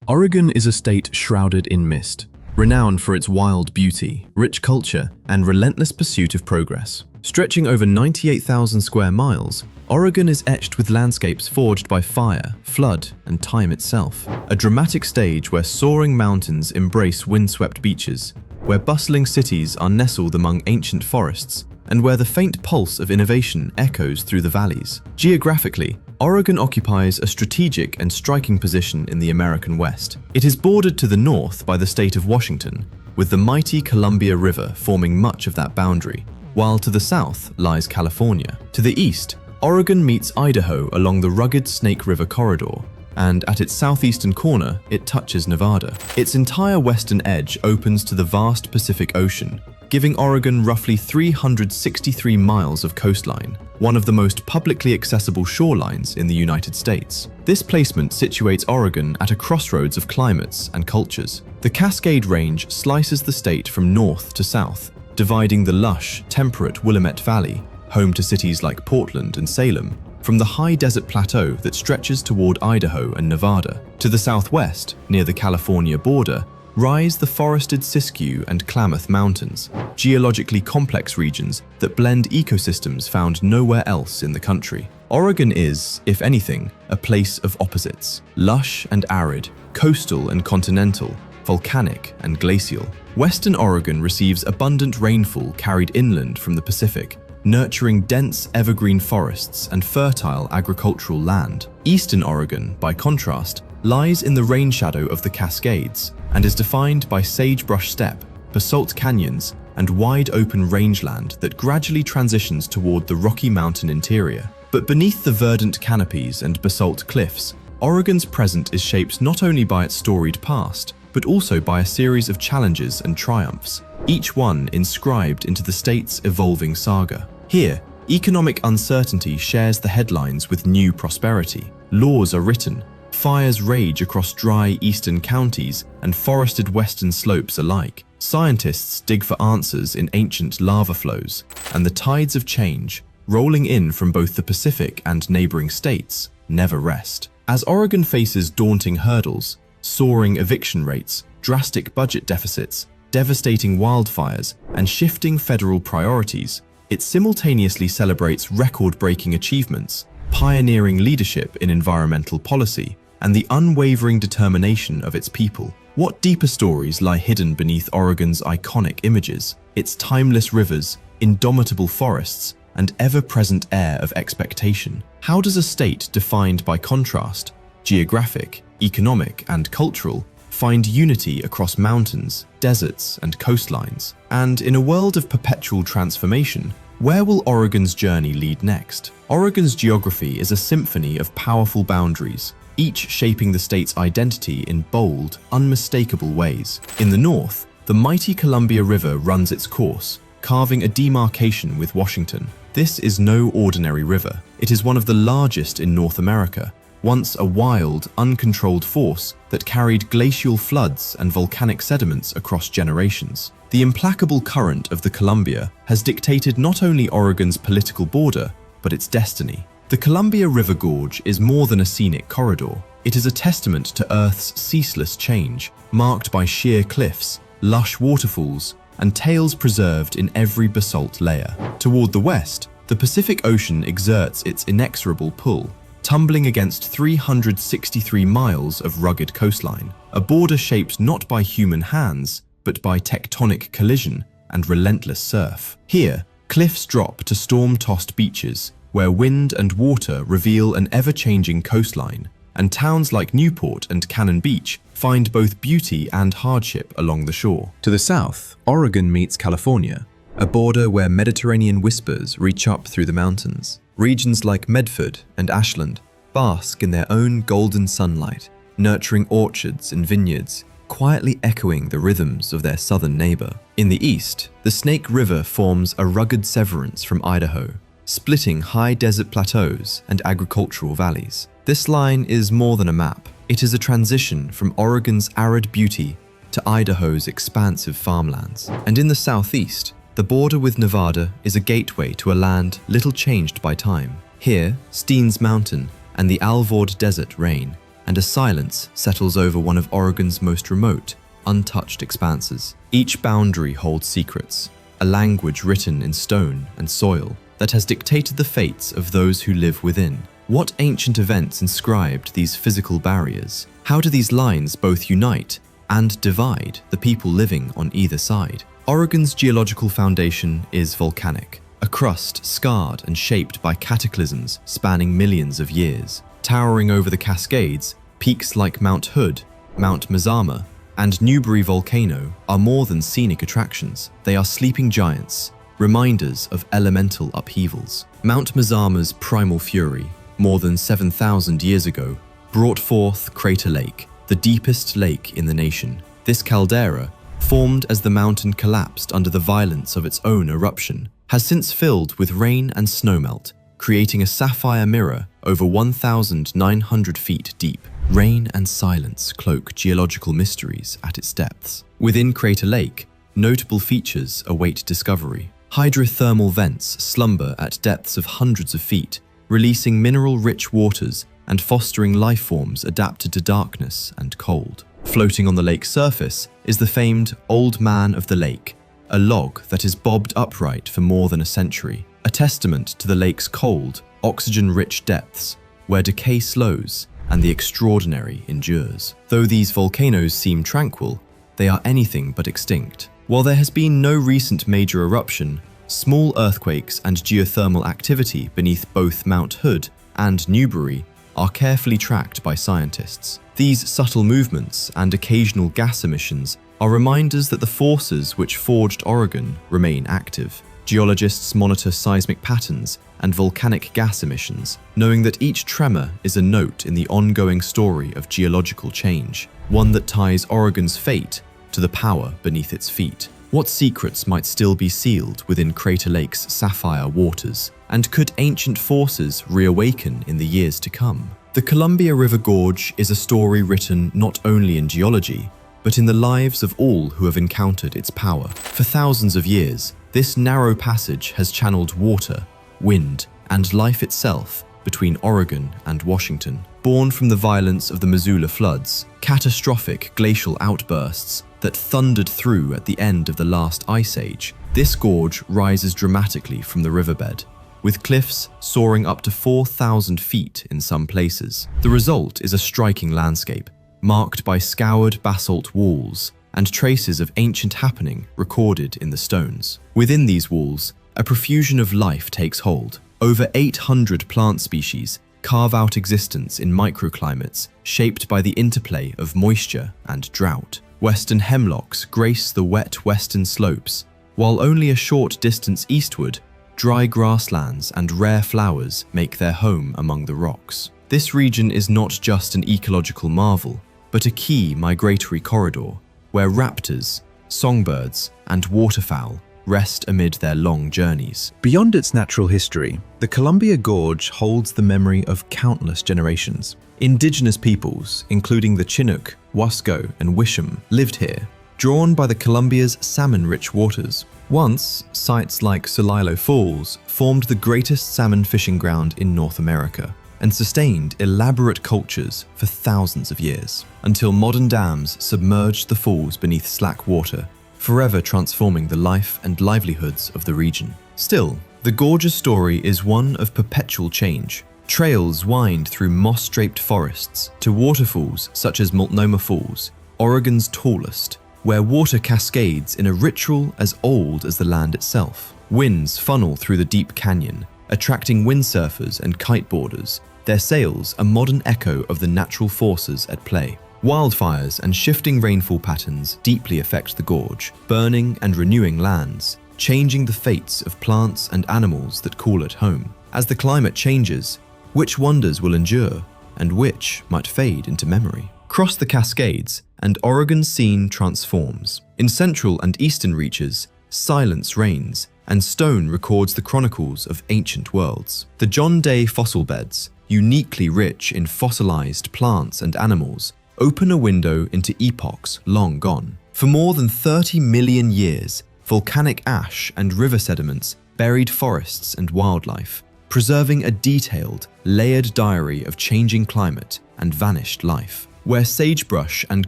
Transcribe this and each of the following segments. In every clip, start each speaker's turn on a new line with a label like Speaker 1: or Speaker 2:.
Speaker 1: Oregon is a state shrouded in mist, renowned for its wild beauty, rich culture, and relentless pursuit of progress. Stretching over 98,000 square miles, Oregon is etched with landscapes forged by fire, flood, and time itself. A dramatic stage where soaring mountains embrace windswept beaches, where bustling cities are nestled among ancient forests, and where the faint pulse of innovation echoes through the valleys. Geographically, Oregon occupies a strategic and striking position in the American West. It is bordered to the north by the state of Washington, with the mighty Columbia River forming much of that boundary, while to the south lies California. To the east, Oregon meets Idaho along the rugged Snake River corridor, and at its southeastern corner, it touches Nevada. Its entire western edge opens to the vast Pacific Ocean, giving Oregon roughly 363 miles of coastline, one of the most publicly accessible shorelines in the United States. This placement situates Oregon at a crossroads of climates and cultures. The Cascade Range slices the state from north to south, dividing the lush, temperate Willamette Valley, home to cities like Portland and Salem, from the high desert plateau that stretches toward Idaho and Nevada. To the southwest, near the California border, rise the forested Siskiyou and Klamath Mountains, geologically complex regions that blend ecosystems found nowhere else in the country. Oregon is, if anything, a place of opposites: lush and arid, coastal and continental, volcanic and glacial. Western Oregon receives abundant rainfall carried inland from the Pacific, nurturing dense evergreen forests and fertile agricultural land. Eastern Oregon, by contrast, lies in the rain shadow of the Cascades and is defined by sagebrush steppe, basalt canyons, and wide open rangeland that gradually transitions toward the Rocky Mountain interior. But beneath the verdant canopies and basalt cliffs, Oregon's present is shaped not only by its storied past, but also by a series of challenges and triumphs, each one inscribed into the state's evolving saga. Here, economic uncertainty shares the headlines with new prosperity. Laws are written, fires rage across dry eastern counties and forested western slopes alike. Scientists dig for answers in ancient lava flows, and the tides of change, rolling in from both the Pacific and neighboring states, never rest. As Oregon faces daunting hurdles, soaring eviction rates, drastic budget deficits, devastating wildfires, and shifting federal priorities, it simultaneously celebrates record-breaking achievements, pioneering leadership in environmental policy, and the unwavering determination of its people. What deeper stories lie hidden beneath Oregon's iconic images, its timeless rivers, indomitable forests, and ever-present air of expectation? How does a state defined by contrast, geographic, economic, and cultural, find unity across mountains, deserts, and coastlines? And in a world of perpetual transformation, where will Oregon's journey lead next? Oregon's geography is a symphony of powerful boundaries, each shaping the state's identity in bold, unmistakable ways. In the north, the mighty Columbia River runs its course, carving a demarcation with Washington. This is no ordinary river. It is one of the largest in North America, once a wild, uncontrolled force that carried glacial floods and volcanic sediments across generations. The implacable current of the Columbia has dictated not only Oregon's political border, but its destiny. The Columbia River Gorge is more than a scenic corridor. It is a testament to Earth's ceaseless change, marked by sheer cliffs, lush waterfalls, and tales preserved in every basalt layer. Toward the west, the Pacific Ocean exerts its inexorable pull, tumbling against 363 miles of rugged coastline, a border shaped not by human hands, but by tectonic collision and relentless surf. Here, cliffs drop to storm-tossed beaches, where wind and water reveal an ever-changing coastline, and towns like Newport and Cannon Beach find both beauty and hardship along the shore. To the south, Oregon meets California, a border where Mediterranean whispers reach up through the mountains. Regions like Medford and Ashland bask in their own golden sunlight, nurturing orchards and vineyards, quietly echoing the rhythms of their southern neighbor. In the east, the Snake River forms a rugged severance from Idaho, splitting high desert plateaus and agricultural valleys. This line is more than a map. It is a transition from Oregon's arid beauty to Idaho's expansive farmlands. And in the southeast, the border with Nevada is a gateway to a land little changed by time. Here, Steens Mountain and the Alvord Desert reign, and a silence settles over one of Oregon's most remote, untouched expanses. Each boundary holds secrets, a language written in stone and soil that has dictated the fates of those who live within. What ancient events inscribed these physical barriers? How do these lines both unite and divide the people living on either side? Oregon's geological foundation is volcanic, a crust scarred and shaped by cataclysms spanning millions of years. Towering over the Cascades, peaks like Mount Hood, Mount Mazama, and Newberry Volcano are more than scenic attractions. They are sleeping giants, reminders of elemental upheavals. Mount Mazama's primal fury, more than 7,000 years ago, brought forth Crater Lake, the deepest lake in the nation. This caldera, formed as the mountain collapsed under the violence of its own eruption, has since filled with rain and snowmelt, creating a sapphire mirror over 1,900 feet deep. Rain and silence cloak geological mysteries at its depths. Within Crater Lake, notable features await discovery. Hydrothermal vents slumber at depths of hundreds of feet, releasing mineral-rich waters and fostering life forms adapted to darkness and cold. Floating on the lake's surface is the famed Old Man of the Lake, a log that is bobbed upright for more than a century, a testament to the lake's cold, oxygen-rich depths, where decay slows and the extraordinary endures. Though these volcanoes seem tranquil, they are anything but extinct. While there has been no recent major eruption, small earthquakes and geothermal activity beneath both Mount Hood and Newberry are carefully tracked by scientists. These subtle movements and occasional gas emissions are reminders that the forces which forged Oregon remain active. Geologists monitor seismic patterns and volcanic gas emissions, knowing that each tremor is a note in the ongoing story of geological change, one that ties Oregon's fate to the power beneath its feet. What secrets might still be sealed within Crater Lake's sapphire waters? And could ancient forces reawaken in the years to come? The Columbia River Gorge is a story written not only in geology, but in the lives of all who have encountered its power. For thousands of years, this narrow passage has channeled water, wind, and life itself between Oregon and Washington. Born from the violence of the Missoula floods, catastrophic glacial outbursts that thundered through at the end of the last ice age, this gorge rises dramatically from the riverbed, with cliffs soaring up to 4,000 feet in some places. The result is a striking landscape, marked by scoured basalt walls and traces of ancient happening recorded in the stones. Within these walls, a profusion of life takes hold. Over 800 plant species carve out existence in microclimates shaped by the interplay of moisture and drought. Western hemlocks grace the wet western slopes, while only a short distance eastward, dry grasslands and rare flowers make their home among the rocks. This region is not just an ecological marvel, but a key migratory corridor where raptors, songbirds, and waterfowl rest amid their long journeys.
Speaker 2: Beyond its natural history, the Columbia Gorge holds the memory of countless generations. Indigenous peoples, including the Chinook, Wasco, and Wisham, lived here, drawn by the Columbia's salmon-rich waters. Once, sites like Solilo Falls formed the greatest salmon fishing ground in North America and sustained elaborate cultures for thousands of years, until modern dams submerged the falls beneath slack water, forever transforming the life and livelihoods of the region. Still, the gorge's story is one of perpetual change. Trails wind through moss-draped forests to waterfalls such as Multnomah Falls, Oregon's tallest, where water cascades in a ritual as old as the land itself. Winds funnel through the deep canyon, attracting windsurfers and kiteboarders, their sails a modern echo of the natural forces at play. Wildfires and shifting rainfall patterns deeply affect the gorge, burning and renewing lands, changing the fates of plants and animals that call it home. As the climate changes, which wonders will endure and which might fade into memory? Cross the Cascades, and Oregon's scene transforms. In central and eastern reaches, silence reigns, and stone records the chronicles of ancient worlds. The John Day fossil beds, uniquely rich in fossilized plants and animals, open a window into epochs long gone. For more than 30 million years, volcanic ash and river sediments buried forests and wildlife, preserving a detailed, layered diary of changing climate and vanished life. Where sagebrush and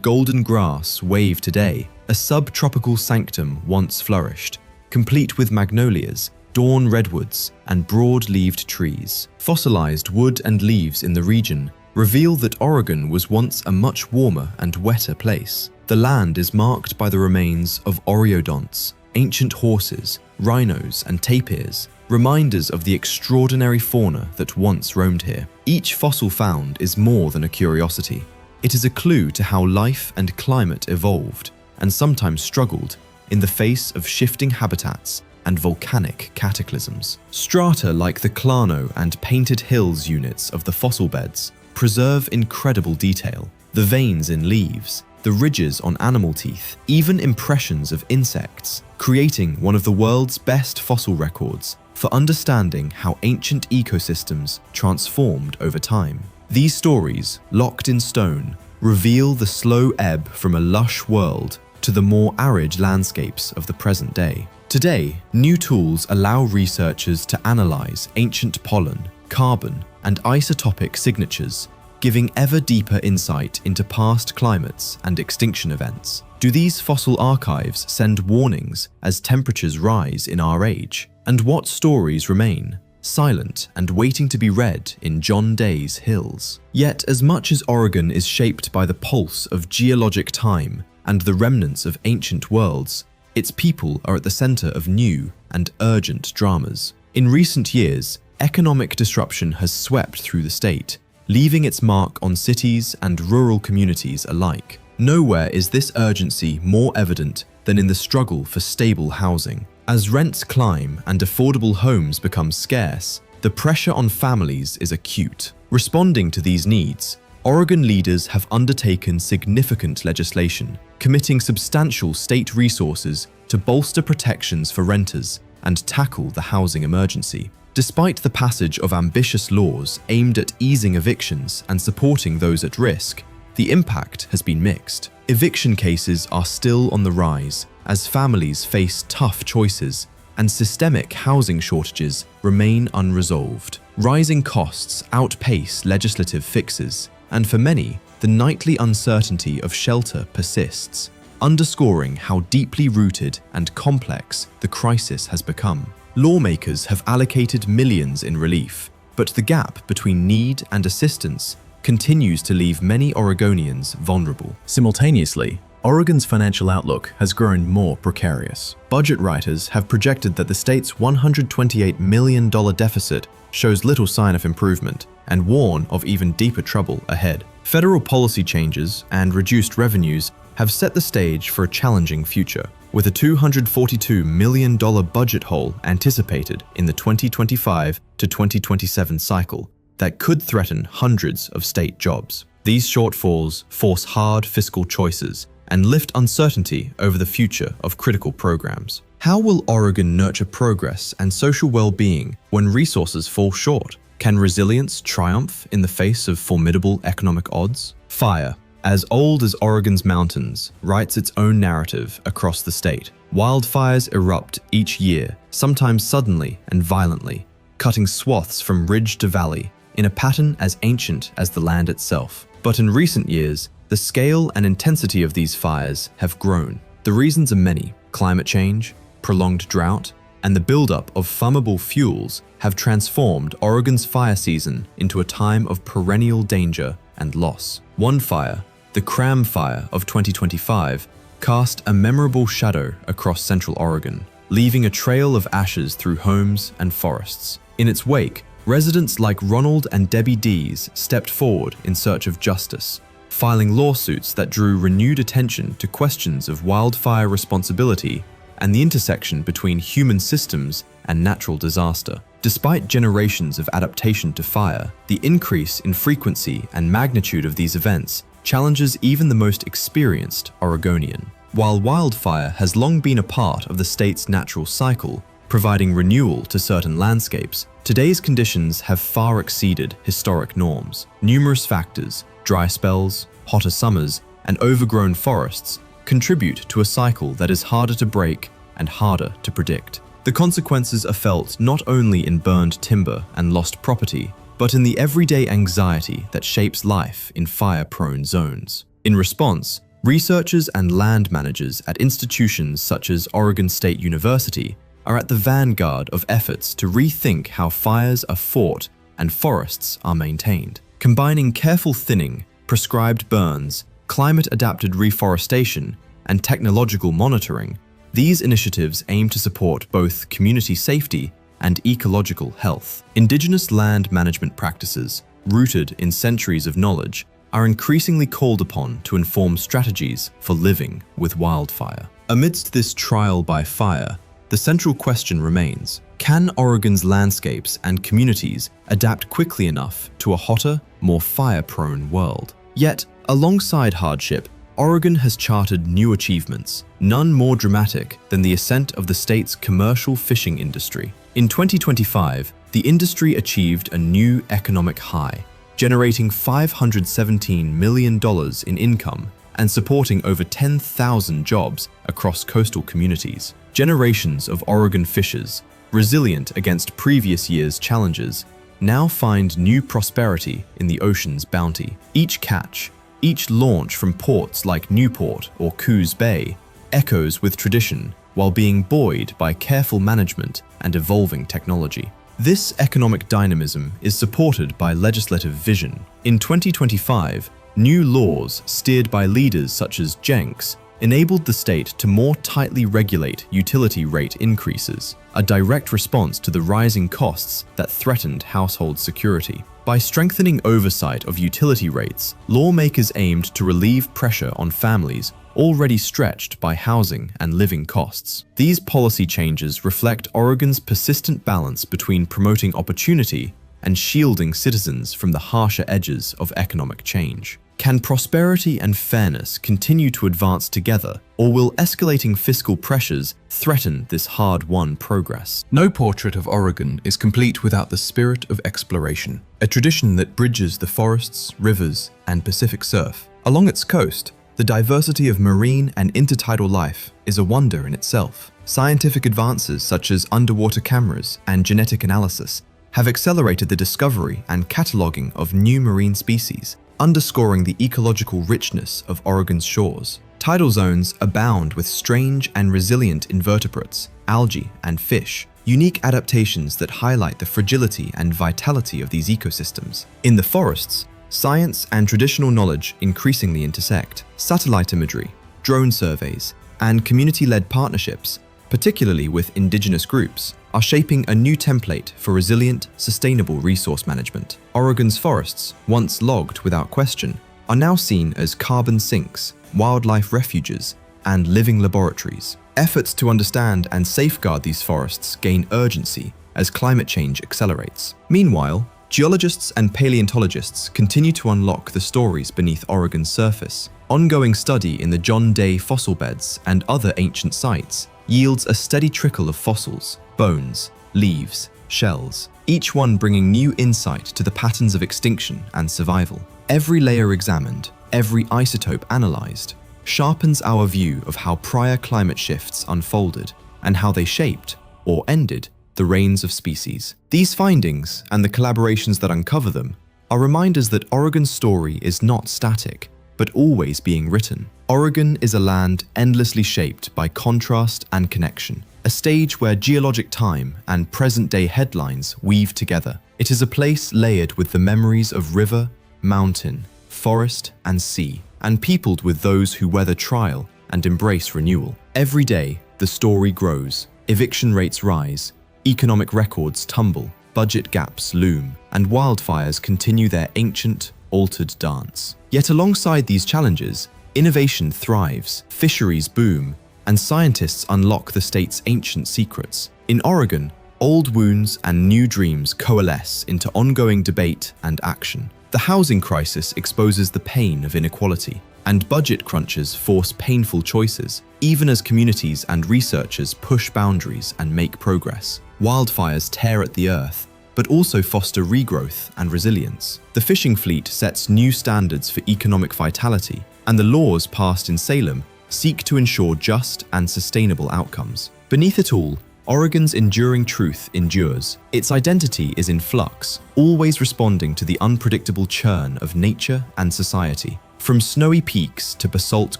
Speaker 2: golden grass wave today, a subtropical sanctum once flourished, complete with magnolias, dawn redwoods, and broad-leaved trees. Fossilized wood and leaves in the region reveal that Oregon was once a much warmer and wetter place. The land is marked by the remains of oreodonts, ancient horses, rhinos, and tapirs, reminders of the extraordinary fauna that once roamed here. Each fossil found is more than a curiosity. It is a clue to how life and climate evolved, and sometimes struggled, in the face of shifting habitats and volcanic cataclysms. Strata like the Clano and Painted Hills units of the fossil beds preserve incredible detail. The veins in leaves, the ridges on animal teeth, even impressions of insects, creating one of the world's best fossil records for understanding how ancient ecosystems transformed over time. These stories, locked in stone, reveal the slow ebb from a lush world to the more arid landscapes of the present day. Today, new tools allow researchers to analyze ancient pollen, carbon, and isotopic signatures, giving ever deeper insight into past climates and extinction events. Do these fossil archives send warnings as temperatures rise in our age? And what stories remain, silent and waiting to be read in John Day's hills? Yet, as much as Oregon is shaped by the pulse of geologic time and the remnants of ancient worlds, its people are at the center of new and urgent dramas. In recent years, economic disruption has swept through the state, leaving its mark on cities and rural communities alike. Nowhere is this urgency more evident than in the struggle for stable housing. As rents climb and affordable homes become scarce, the pressure on families is acute. Responding to these needs, Oregon leaders have undertaken significant legislation, committing substantial state resources to bolster protections for renters and tackle the housing emergency. Despite the passage of ambitious laws aimed at easing evictions and supporting those at risk, the impact has been mixed. Eviction cases are still on the rise as families face tough choices and systemic housing shortages remain unresolved. Rising costs outpace legislative fixes, and for many, the nightly uncertainty of shelter persists, underscoring how deeply rooted and complex the crisis has become. Lawmakers have allocated millions in relief, but the gap between need and assistance continues to leave many Oregonians vulnerable.
Speaker 1: Simultaneously, Oregon's financial outlook has grown more precarious. Budget writers have projected that the state's $128 million deficit shows little sign of improvement and warn of even deeper trouble ahead. Federal policy changes and reduced revenues have set the stage for a challenging future, with a $242 million budget hole anticipated in the 2025 to 2027 cycle that could threaten hundreds of state jobs. These shortfalls force hard fiscal choices and lift uncertainty over the future of critical programs. How will Oregon nurture progress and social well-being when resources fall short? Can resilience triumph in the face of formidable economic odds? Fire, as old as Oregon's mountains, writes its own narrative across the state. Wildfires erupt each year, sometimes suddenly and violently, cutting swaths from ridge to valley in a pattern as ancient as the land itself. But in recent years, the scale and intensity of these fires have grown. The reasons are many. Climate change, prolonged drought, and the buildup of flammable fuels have transformed Oregon's fire season into a time of perennial danger and loss. One fire, the Cram Fire of 2025, cast a memorable shadow across central Oregon, leaving a trail of ashes through homes and forests. In its wake, residents like Ronald and Debbie Dees stepped forward in search of justice, filing lawsuits that drew renewed attention to questions of wildfire responsibility and the intersection between human systems and natural disaster. Despite generations of adaptation to fire, the increase in frequency and magnitude of these events challenges even the most experienced Oregonian. While wildfire has long been a part of the state's natural cycle, providing renewal to certain landscapes, today's conditions have far exceeded historic norms. Numerous factors, dry spells, hotter summers, and overgrown forests contribute to a cycle that is harder to break and harder to predict.
Speaker 2: The consequences are felt not only in burned timber and lost property, but in the everyday anxiety that shapes life in fire-prone zones. In response, researchers and land managers at institutions such as Oregon State University are at the vanguard of efforts to rethink how fires are fought and forests are maintained. Combining careful thinning, prescribed burns, climate-adapted reforestation, and technological monitoring, these initiatives aim to support both community safety and ecological health. Indigenous land management practices, rooted in centuries of knowledge, are increasingly called upon to inform strategies for living with wildfire. Amidst this trial by fire, the central question remains: can Oregon's landscapes and communities adapt quickly enough to a hotter, more fire-prone world? Yet, alongside hardship, Oregon has charted new achievements, none more dramatic than the ascent of the state's commercial fishing industry. In 2025, the industry achieved a new economic high, generating $517 million in income and supporting over 10,000 jobs across coastal communities. Generations of Oregon fishers, resilient against previous year's challenges, now find new prosperity in the ocean's bounty. Each catch, each launch from ports like Newport or Coos Bay echoes with tradition while being buoyed by careful management and evolving technology. This economic dynamism is supported by legislative vision. In 2025, new laws steered by leaders such as Jenks enabled the state to more tightly regulate utility rate increases, a direct response to the rising costs that threatened household security. By strengthening oversight of utility rates, lawmakers aimed to relieve pressure on families already stretched by housing and living costs. These policy changes reflect Oregon's persistent balance between promoting opportunity and shielding citizens from the harsher edges of economic change. Can prosperity and fairness continue to advance together, or will escalating fiscal pressures threaten this hard-won progress?
Speaker 1: No portrait of Oregon is complete without the spirit of exploration, a tradition that bridges the forests, rivers, and Pacific surf. Along its coast, the diversity of marine and intertidal life is a wonder in itself. Scientific advances such as underwater cameras and genetic analysis have accelerated the discovery and cataloging of new marine species, underscoring the ecological richness of Oregon's shores. Tidal zones abound with strange and resilient invertebrates, algae, and fish, unique adaptations that highlight the fragility and vitality of these ecosystems. In the forests, science and traditional knowledge increasingly intersect. Satellite imagery, drone surveys, and community-led partnerships, particularly with indigenous groups, are shaping a new template for resilient, sustainable resource management. Oregon's forests, once logged without question, are now seen as carbon sinks, wildlife refuges, and living laboratories. Efforts to understand and safeguard these forests gain urgency as climate change accelerates. Meanwhile, geologists and paleontologists continue to unlock the stories beneath Oregon's surface. Ongoing study in the John Day fossil beds and other ancient sites yields a steady trickle of fossils, bones, leaves, shells, each one bringing new insight to the patterns of extinction and survival. Every layer examined, every isotope analyzed, sharpens our view of how prior climate shifts unfolded and how they shaped, or ended, the reigns of species. These findings, and the collaborations that uncover them, are reminders that Oregon's story is not static, but always being written. Oregon is a land endlessly shaped by contrast and connection, a stage where geologic time and present-day headlines weave together. It is a place layered with the memories of river, mountain, forest, and sea, and peopled with those who weather trial and embrace renewal. Every day, the story grows, eviction rates rise, economic records tumble, budget gaps loom, and wildfires continue their ancient, altered dance. Yet alongside these challenges, innovation thrives, fisheries boom, and scientists unlock the state's ancient secrets. In Oregon, old wounds and new dreams coalesce into ongoing debate and action. The housing crisis exposes the pain of inequality, and budget crunches force painful choices, even as communities and researchers push boundaries and make progress. Wildfires tear at the earth, but also foster regrowth and resilience. The fishing fleet sets new standards for economic vitality, and the laws passed in Salem seek to ensure just and sustainable outcomes. Beneath it all,
Speaker 2: Oregon's enduring truth endures. Its identity is in flux, always responding to the unpredictable churn of nature and society. From snowy peaks to basalt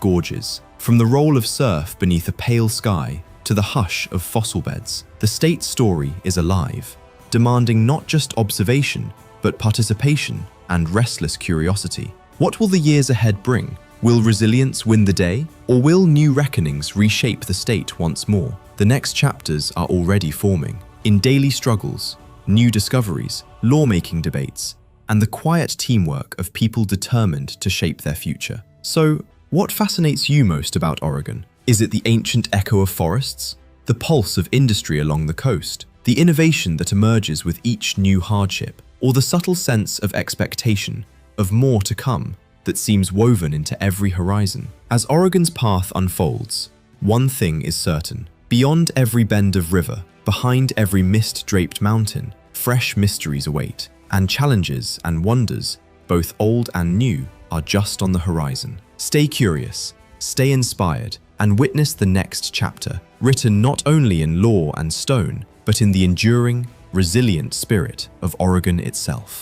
Speaker 2: gorges, from the roll of surf beneath a pale sky to the hush of fossil beds, the state's story is alive, demanding not just observation, but participation and restless curiosity. What will the years ahead bring? Will resilience win the day, or will new reckonings reshape the state once more? The next chapters are already forming, in daily struggles, new discoveries, lawmaking debates, and the quiet teamwork of people determined to shape their future. So, what fascinates you most about Oregon? Is it the ancient echo of forests, the pulse of industry along the coast, the innovation that emerges with each new hardship, or the subtle sense of expectation, of more to come, that seems woven into every horizon? As Oregon's path unfolds, one thing is certain. Beyond every bend of river, behind every mist-draped mountain, fresh mysteries await, and challenges and wonders, both old and new, are just on the horizon. Stay curious, stay inspired, and witness the next chapter, written not only in lore and stone, but in the enduring, resilient spirit of Oregon itself.